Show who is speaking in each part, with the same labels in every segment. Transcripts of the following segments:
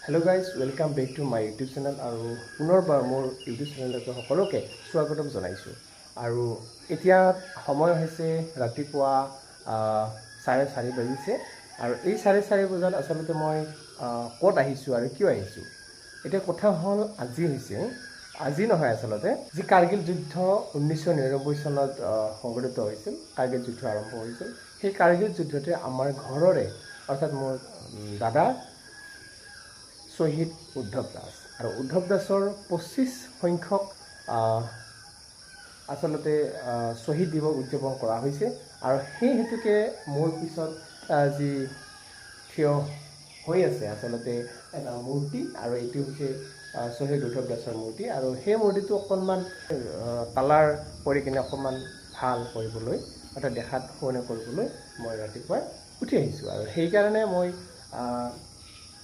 Speaker 1: Hello guys, welcome back to my YouTube channel আৰু পুনৰবাৰ মোৰ YouTube চেনেললৈকে সকলোকে স্বাগতম জনাইছোঁ আৰু এতিয়া সময় হৈছে ৰাতিপুৱা 4:30 বাজিছে আৰু এই 4:30 বজাত আচলতে মই ক'ত আহিছোঁ আৰু কিয় আহিছোঁ এতিয়া কথা হ'ল আজি নহয় আচলতে যি কাৰ্গিল যুদ্ধ 1999 চনত সংঘটিত হৈছিল কাৰ্গিল যুদ্ধ আৰম্ভ হৈছিল সেই কাৰ্গিল যুদ্ধতে আমাৰ ঘৰৰে অৰ্থাৎ মোৰ দাদা শহীদ উদ্ধৱ দাস আৰু উদ্ধৱ দাসৰ 25 সংখ্যক আচলতে শহীদ দিৱস উদযাপন কৰা হৈছে আৰু সেই হেতুকে মোৰ পিছত যি থিয় হৈ আছে আচলতে এটা মূৰ্তি আৰু এইটো হৈছে শহীদ উদ্ধৱ দাসৰ মূৰ্তি আৰু সেই মূৰ্তিটো অকণমান কালাৰ কৰি কিনে অকণমান ভাল কৰিবলৈ অৰ্থাৎ দেখাত শুৱনি কৰিবলৈ মই ৰাতিপুৱা উঠি আহিছোঁ আৰু সেইকাৰণে মই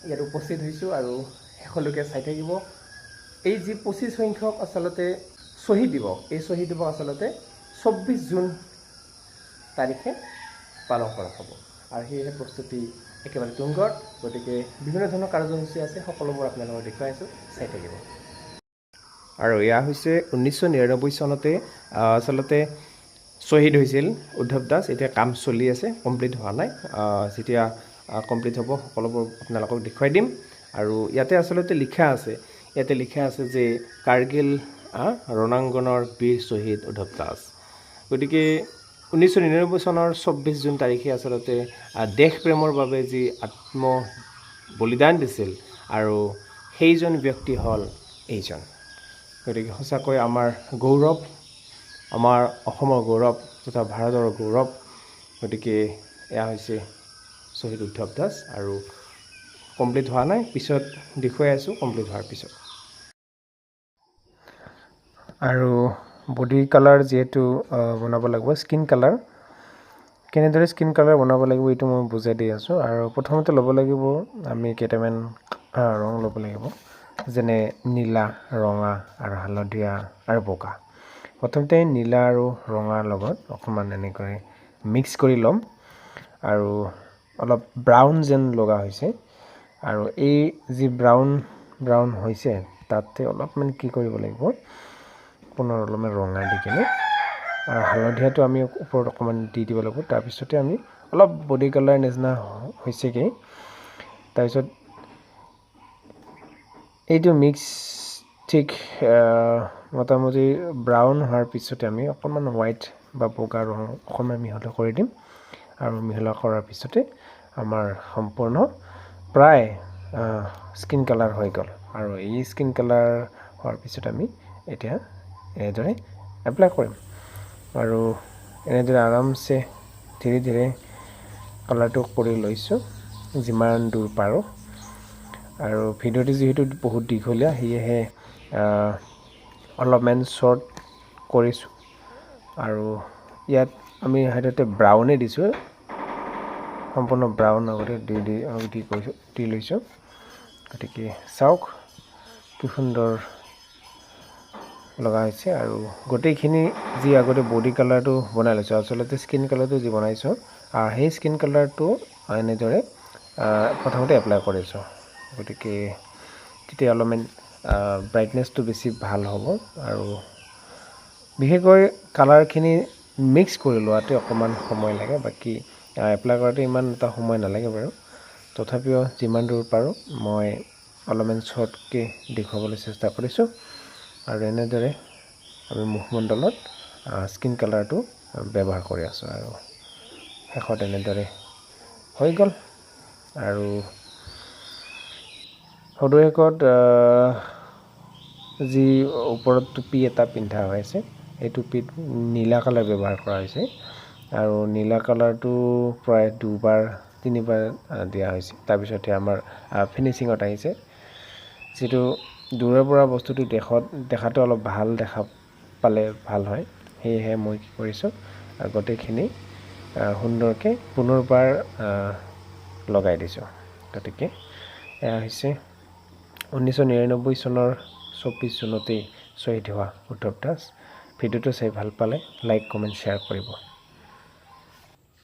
Speaker 1: ইয়াত উপস্থিত হৈছোঁ আৰু শেষলৈকে চাই থাকিব এই যি 25 সংখ্যক আচলতে শহীদ দিৱস এই শহীদ দিৱস আচলতে 24 জুন তাৰিখে পালন কৰা হ'ব আৰু সেয়েহে প্ৰস্তুতি একেবাৰে তুংগত গতিকে বিভিন্ন ধৰণৰ কাৰ্যসূচী আছে সকলোবোৰ আপোনালোকক দেখুৱাইছোঁ চাই থাকিব আৰু এয়া হৈছে 1999 চনতে আচলতে শহীদ হৈছিল উদ্ধৱ দাস এতিয়া কাম চলি আছে কমপ্লিট হোৱা নাই যেতিয়া কমপ্লিট হ'ব সকলোবোৰ আপোনালোকক দেখুৱাই দিম আৰু ইয়াতে আচলতে লিখা আছে যে কাৰ্গিল ৰণাংগনৰ বীৰ শহীদ উদ্ধৱ দাস গতিকে 1999 চনৰ 24 জুন তাৰিখে আচলতে দেশ প্ৰেমৰ বাবে যি আত্ম বলিদান দিছিল আৰু সেইজন ব্যক্তি হ'ল এইজন গতিকে সঁচাকৈ আমাৰ গৌৰৱ আমাৰ অসমৰ গৌৰৱ তথা ভাৰতৰ গৌৰৱ গতিকে এয়া হৈছে শহীদ উদ্ধৱ দাস আৰু কমপ্লিট হোৱা নাই পিছত দেখুৱাই আছোঁ কমপ্লিট হোৱাৰ পিছত আৰু বডি কালাৰ যিহেতু বনাব লাগিব স্কিন কালাৰ কেনেদৰে স্কিন কালাৰ বনাব লাগিব এইটো মই বুজাই দি আছোঁ আৰু প্ৰথমতে ল'ব লাগিব আমি কেইটামান ৰং ল'ব লাগিব যেনে নীলা ৰঙা আৰু হালধীয়া আৰু বগা প্ৰথমতে নীলা আৰু ৰঙাৰ লগত অকণমান এনেকৈ মিক্স কৰি ল'ম আৰু অলপ ব্ৰাউন যেন লগা হৈছে আৰু এই যি ব্ৰাউন হৈছে তাতে অলপমান কি কৰিব লাগিব পুনৰ অলপমান ৰঙা দি কিনে আৰু হালধীয়াটো আমি ওপৰত অকণমান দি দিব লাগিব তাৰপিছতে আমি অলপ বডি কালাৰ নিচিনা হৈছেগৈ তাৰপিছত এইটো মিক্স ঠিক মোটামুটি ব্ৰাউন হোৱাৰ পিছতে আমি অকণমান হোৱাইট বা বগা ৰং অকণমান মিহলা কৰি দিম আৰু মিহলা কৰাৰ পিছতে আমাৰ সম্পূৰ্ণ প্ৰায় স্কিন কালাৰ হৈ গ'ল আৰু এই স্কিন কালাৰ হোৱাৰ পিছত আমি এতিয়া এনেদৰে এপ্লাই কৰিম আৰু এনেদৰে আৰামছে ধীৰে ধীৰে কালাৰটো কৰি লৈছোঁ যিমান দূৰ পাৰোঁ আৰু ভিডিঅ'টো যিহেতু বহুত দীঘলীয়া সেয়েহে অলপমান শ্বৰ্ট কৰিছোঁ আৰু ইয়াত আমি সাধাৰণতে ব্ৰাউনে দিছোঁ সম্পূৰ্ণ ব্ৰাউন আগতে দি লৈছোঁ গতিকে চাওক কি সুন্দৰ লগা হৈছে আৰু গোটেইখিনি যি আগতে বডি কালাৰটো বনাই লৈছোঁ আচলতে স্কিন কালাৰটো যি বনাইছোঁ সেই স্কিন কালাৰটো এনেদৰে প্ৰথমতে এপ্লাই কৰিছোঁ গতিকে তেতিয়া অলপমান ব্ৰাইটনেছটো বেছি ভাল হ'ব আৰু বিশেষকৈ কালাৰখিনি মিক্স কৰি লোৱাতে অকণমান সময় লাগে বাকী এপ্লাই কৰাতে ইমান এটা সময় নালাগে বাৰু তথাপিও যিমান দূৰ পাৰোঁ মই অলপমান শ্বৰ্টকৈ দেখুৱাবলৈ চেষ্টা কৰিছোঁ আৰু এনেদৰে আমি মুখমণ্ডলত স্কিন কালাৰটো ব্যৱহাৰ কৰি আছোঁ আৰু শেষত এনেদৰে হৈ গ'ল আৰু সদুশেষত যি ওপৰত টুপি এটা পিন্ধা হৈছে এই টুপিত নীলা কালাৰ ব্যৱহাৰ কৰা হৈছে আৰু নীলা কালাৰটো প্ৰায় 2-3বাৰ দিয়া হৈছে তাৰপিছতে আমাৰ ফিনিচিঙত আহিছে যিটো দূৰৰ পৰা বস্তুটো দেখাটো অলপ ভাল দেখা পালে ভাল হয় সেয়েহে মই কি কৰিছোঁ গোটেইখিনি সুন্দৰকৈ পুনৰবাৰ লগাই দিছোঁ গতিকে এয়া হৈছে 1999 চনৰ 24 জুনতেই শ্বহীদ হোৱা উদ্ধৱ দাস ভিডিঅ'টো চাই ভাল পালে লাইক কমেণ্ট শ্বেয়াৰ কৰিব